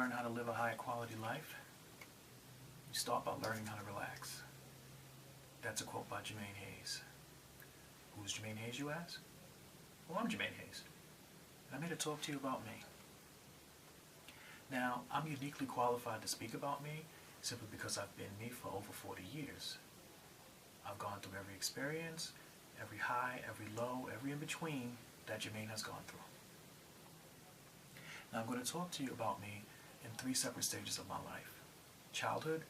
learn how to live a high quality life, you start by learning how to relax. That's a quote by Jermaine Hayes. Who's Jermaine Hayes, you ask? Well, I'm Jermaine Hayes, and I'm here to talk to you about me. Now, I'm uniquely qualified to speak about me simply because I've been me for over 40 years. I've gone through every experience, every high, every low, every in-between that Jermaine has gone through. Now I'm going to talk to you about me in 3 separate stages of my life: childhood,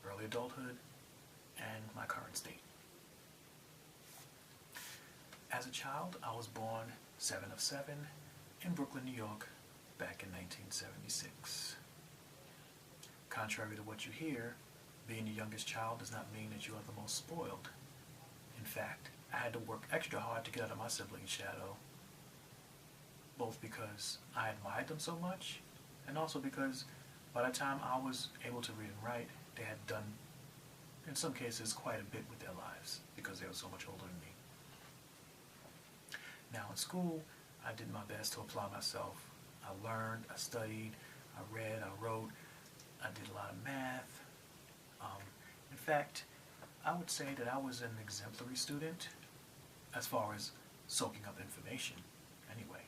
early adulthood, and my current state. As a child, I was born 7 of 7 in Brooklyn, New York, back in 1976. Contrary to what you hear, being the youngest child does not mean that you are the most spoiled. In fact, I had to work extra hard to get out of my siblings' shadow, both because I admired them so much, and also because by the time I was able to read and write, they had done, in some cases, quite a bit with their lives because they were so much older than me. Now in school, I did my best to apply myself. I learned, I studied, I read, I wrote, I did a lot of math. In fact, I would say that I was an exemplary student as far as soaking up information, anyway.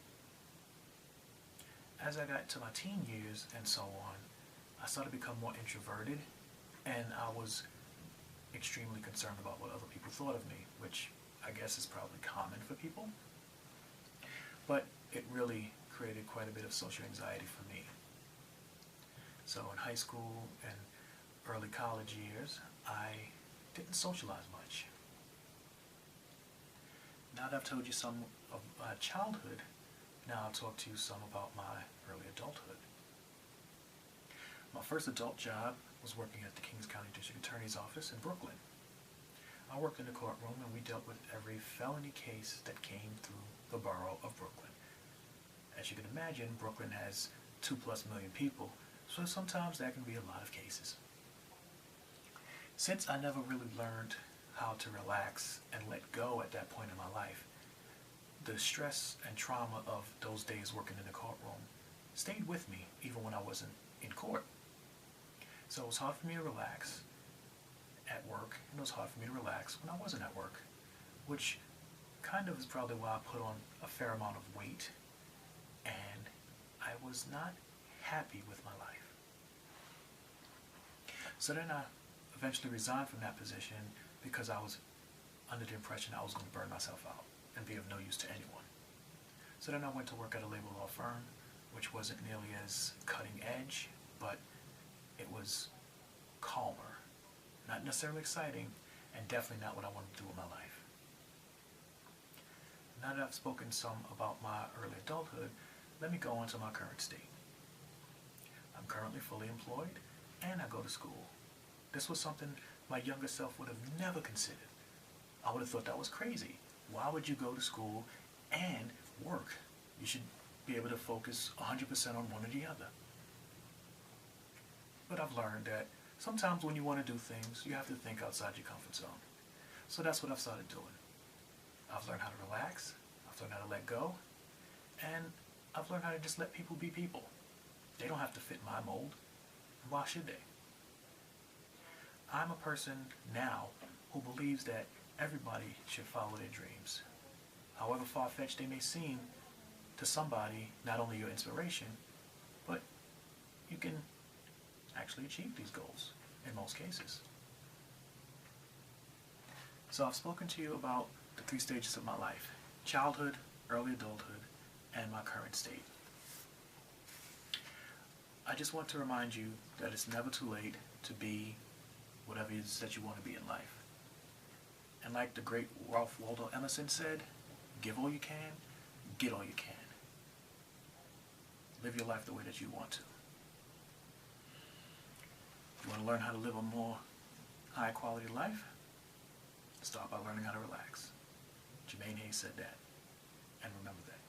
As I got to my teen years and so on, I started to become more introverted, and I was extremely concerned about what other people thought of me, which I guess is probably common for people. But it really created quite a bit of social anxiety for me. So in high school and early college years, I didn't socialize much. Now that I've told you some of my childhood, now I'll talk to you some about my early adulthood. My first adult job was working at the Kings County District Attorney's Office in Brooklyn. I worked in the courtroom and we dealt with every felony case that came through the borough of Brooklyn. As you can imagine, Brooklyn has 2+ million people, so sometimes that can be a lot of cases. Since I never really learned how to relax and let go at that point in my life, the stress and trauma of those days working in the courtroom stayed with me even when I wasn't in court. So it was hard for me to relax at work, and it was hard for me to relax when I wasn't at work, which kind of is probably why I put on a fair amount of weight, and I was not happy with my life. So then I eventually resigned from that position because I was under the impression I was going to burn myself out and be of no use to anyone. So then I went to work at a labor law firm, which wasn't nearly as cutting edge, but it was calmer. Not necessarily exciting, and definitely not what I wanted to do with my life. Now that I've spoken some about my early adulthood, let me go on to my current state. I'm currently fully employed, and I go to school. This was something my younger self would have never considered. I would have thought that was crazy. Why would you go to school and work? You should be able to focus 100% on one or the other. But I've learned that sometimes when you want to do things, you have to think outside your comfort zone. So that's what I've started doing. I've learned how to relax, I've learned how to let go, and I've learned how to just let people be people. They don't have to fit my mold. Why should they? I'm a person now who believes that everybody should follow their dreams. However far-fetched they may seem to somebody, not only your inspiration, but you can actually achieve these goals in most cases. So I've spoken to you about the 3 stages of my life: childhood, early adulthood, and my current state. I just want to remind you that it's never too late to be whatever it is that you want to be in life. And like the great Ralph Waldo Emerson said, give all you can, get all you can. Live your life the way that you want to. You want to learn how to live a more high quality life? Start by learning how to relax. Jermaine Hayes said that. And remember that.